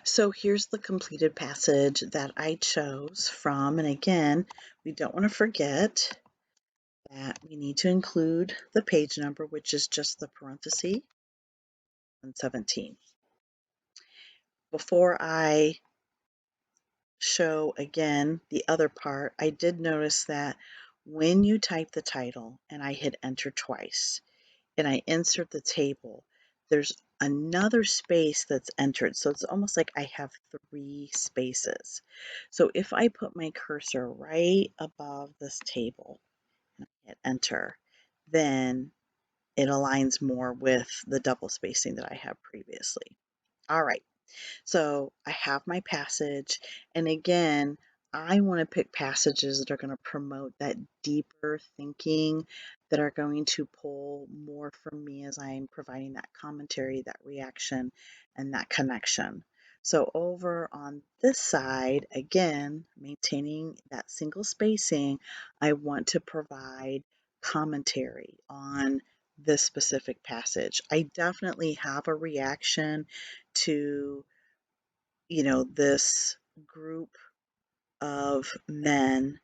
[SPEAKER 1] So here's the completed passage that I chose from. And again, we don't want to forget that we need to include the page number, which is just the parenthesis 117. Before I show again the other part, I did notice that when you type the title and I hit enter twice and I insert the table, there's another space that's entered. So it's almost like I have 3 spaces. So if I put my cursor right above this table and I hit enter, then it aligns more with the double spacing that I have previously. All right. So I have my passage, and again, I want to pick passages that are going to promote that deeper thinking, that are going to pull more from me as I'm providing that commentary, that reaction, and that connection. So over on this side, again, maintaining that single spacing, I want to provide commentary on this specific passage. I definitely have a reaction to this group of men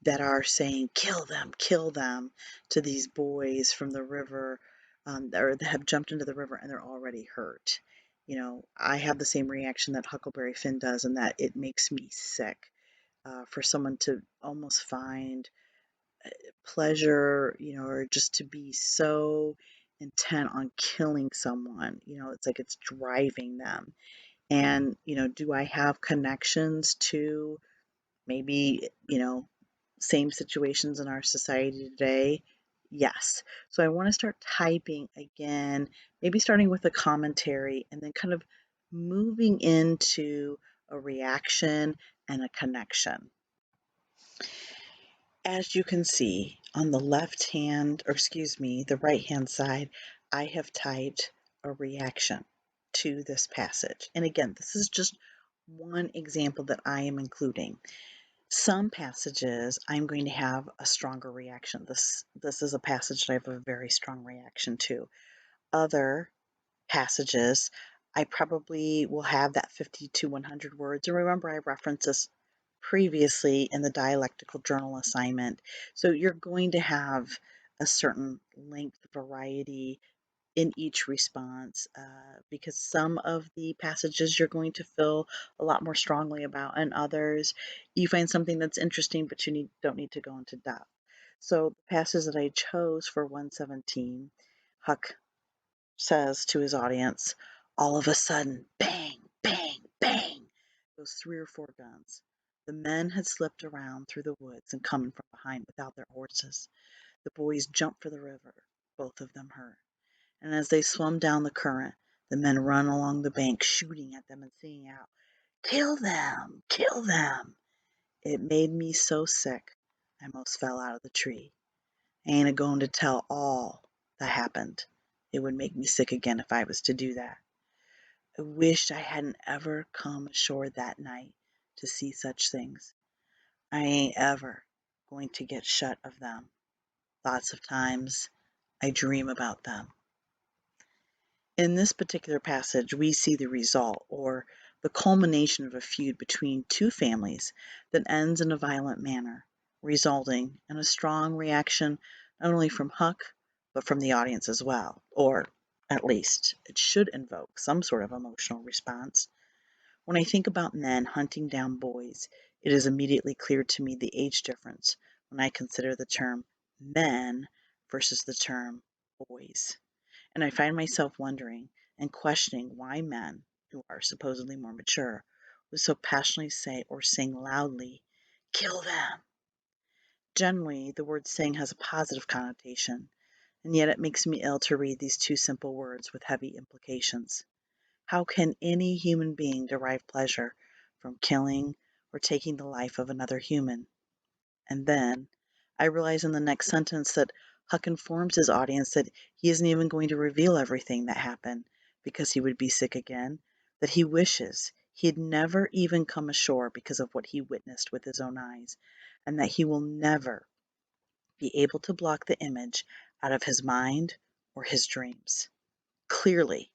[SPEAKER 1] that are saying, kill them, to these boys from the river, or that have jumped into the river and they're already hurt. I have the same reaction that Huckleberry Finn does, and that it makes me sick for someone to almost find pleasure, or just to be so intent on killing someone. It's like it's driving them. And, do I have connections to maybe, same situations in our society today? Yes. So I want to start typing again, maybe starting with a commentary and then kind of moving into a reaction and a connection. As you can see on the left hand, or excuse me, the right hand side, I have typed a reaction to this passage. And again, this is just one example that I am including. Some passages I'm going to have a stronger reaction. This is a passage that I have a very strong reaction to. Other passages, I probably will have that 50 to 100 words. And remember, I referenced this previously in the Dialectical Journal assignment. So you're going to have a certain length variety in each response, because some of the passages you're going to feel a lot more strongly about, and others you find something that's interesting, but you don't need to go into depth. So the passage that I chose for 117, Huck says to his audience, all of a sudden, bang, bang, bang, goes 3 or 4 guns. The men had slipped around through the woods and coming from behind without their horses. The boys jumped for the river, both of them hurt. And as they swum down the current, the men run along the bank, shooting at them and singing out, kill them, kill them. It made me so sick, I most fell out of the tree. I ain't a-going to tell all that happened. It would make me sick again if I was to do that. I wished I hadn't ever come ashore that night to see such things. I ain't ever going to get shut of them. Lots of times I dream about them. In this particular passage, we see the result, or the culmination of a feud between 2 families that ends in a violent manner, resulting in a strong reaction not only from Huck, but from the audience as well, or at least it should invoke some sort of emotional response. When I think about men hunting down boys, it is immediately clear to me the age difference when I consider the term men versus the term boys. And I find myself wondering and questioning why men, who are supposedly more mature, would so passionately say or sing loudly, kill them. Generally, the word sing has a positive connotation, and yet it makes me ill to read these two simple words with heavy implications. How can any human being derive pleasure from killing or taking the life of another human? And then I realize in the next sentence that Huck informs his audience that he isn't even going to reveal everything that happened because he would be sick again, that he wishes he had never even come ashore because of what he witnessed with his own eyes, and that he will never be able to block the image out of his mind or his dreams. Clearly,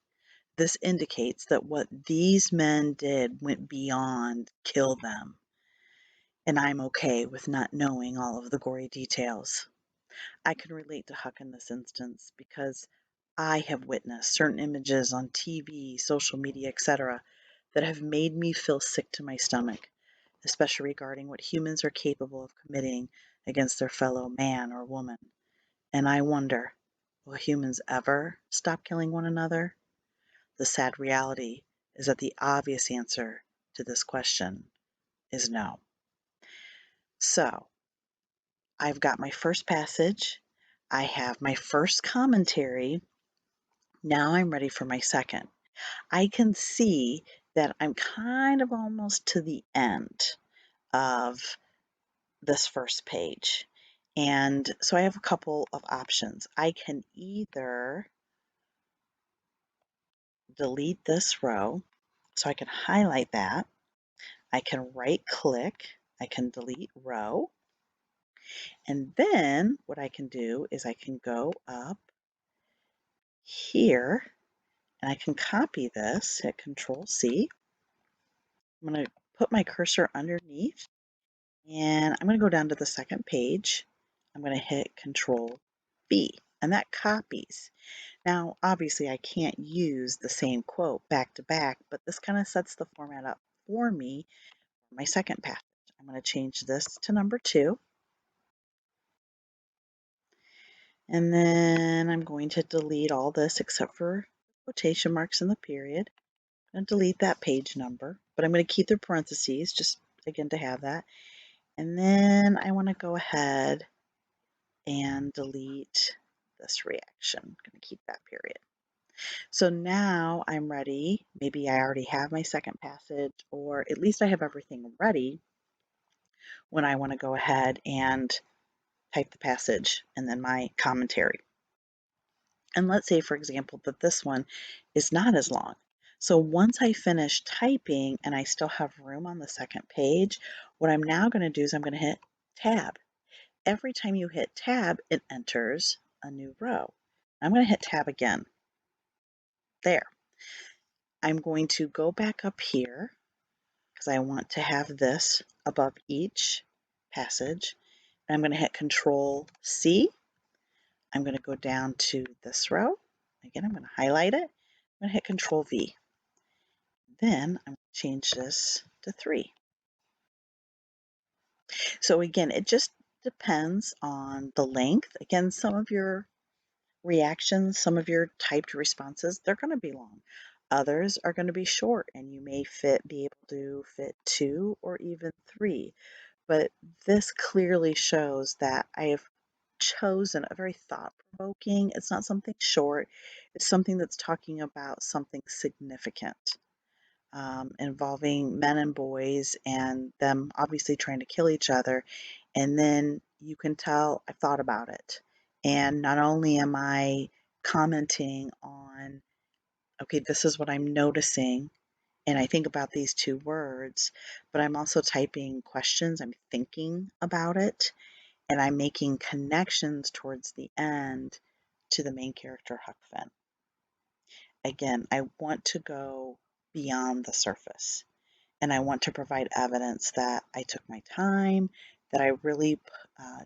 [SPEAKER 1] this indicates that what these men did went beyond kill them, and I'm okay with not knowing all of the gory details. I can relate to Huck in this instance because I have witnessed certain images on TV, social media, etc., that have made me feel sick to my stomach, especially regarding what humans are capable of committing against their fellow man or woman. And I wonder, will humans ever stop killing one another? The sad reality is that the obvious answer to this question is no. So, I've got my first passage, I have my first commentary, now I'm ready for my second. I can see that I'm kind of almost to the end of this first page. And so I have a couple of options. I can either delete this row, so I can highlight that. I can right click, I can delete row. And then what I can do is I can go up here and I can copy this, hit Control C. I'm going to put my cursor underneath and I'm going to go down to the second page. I'm going to hit Control V and that copies. Now, obviously I can't use the same quote back to back, but this kind of sets the format up for me for my second passage. I'm going to change this to number 2. And then I'm going to delete all this except for quotation marks and the period. I'm going to delete that page number, but I'm going to keep the parentheses just again to have that. And then I want to go ahead and delete this reaction. I'm going to keep that period. So now I'm ready. Maybe I already have my second passage, or at least I have everything ready when I want to go ahead and type the passage and then my commentary. And let's say, for example, that this one is not as long. So once I finish typing and I still have room on the second page, what I'm now going to do is I'm going to hit Tab. Every time you hit Tab, it enters a new row. I'm going to hit Tab again. There. I'm going to go back up here because I want to have this above each passage. And I'm going to hit Control C. I'm going to go down to this row. Again, I'm going to highlight it. I'm going to hit Control V. Then I'm going to change this to 3. So again, it just depends on the length. Again, some of your reactions, some of your typed responses, they're going to be long. Others are going to be short, and you may be able to fit 2 or even 3. But this clearly shows that I have chosen a very thought-provoking. It's not something short. It's something that's talking about something significant, involving men and boys and them obviously trying to kill each other. And then you can tell I've thought about it. And not only am I commenting on, okay, this is what I'm noticing, and I think about these two words, but I'm also typing questions. I'm thinking about it, and I'm making connections towards the end to the main character, Huck Finn. Again, I want to go beyond the surface, and I want to provide evidence that I took my time, that I really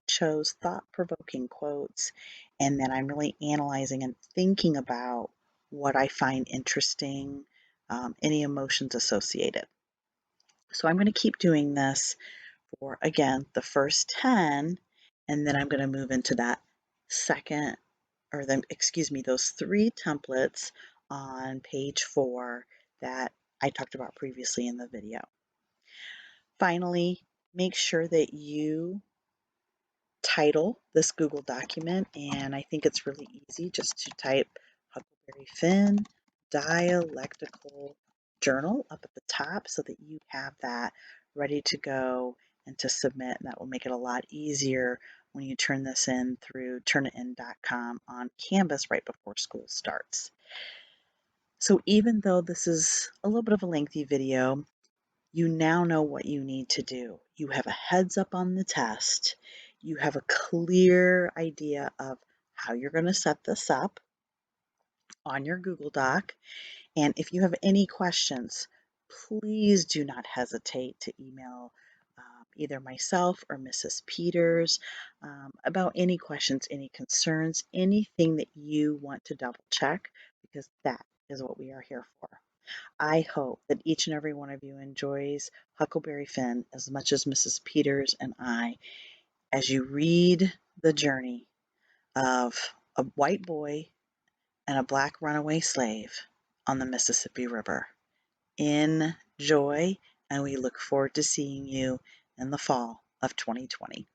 [SPEAKER 1] chose thought-provoking quotes, and that I'm really analyzing and thinking about what I find interesting, any emotions associated. So I'm going to keep doing this for, again, the first 10, and then I'm going to move into that second, or then, excuse me, those 3 templates on page 4 that I talked about previously in the video. Finally, make sure that you title this Google document, and I think it's really easy just to type Huckleberry Finn Dialectical Journal up at the top so that you have that ready to go and to submit, and that will make it a lot easier when you turn this in through turnitin.com on Canvas right before school starts. So even though this is a little bit of a lengthy video, you now know what you need to do. You have a heads up on the test. You have a clear idea of how you're going to set this up on your Google Doc. And if you have any questions, please do not hesitate to email either myself or Mrs. Peters about any questions, any concerns, anything that you want to double check, because that is what we are here for. I hope that each and every one of you enjoys Huckleberry Finn as much as Mrs. Peters and I as you read the journey of a white boy and a black runaway slave on the Mississippi River. Enjoy, and we look forward to seeing you in the fall of 2020.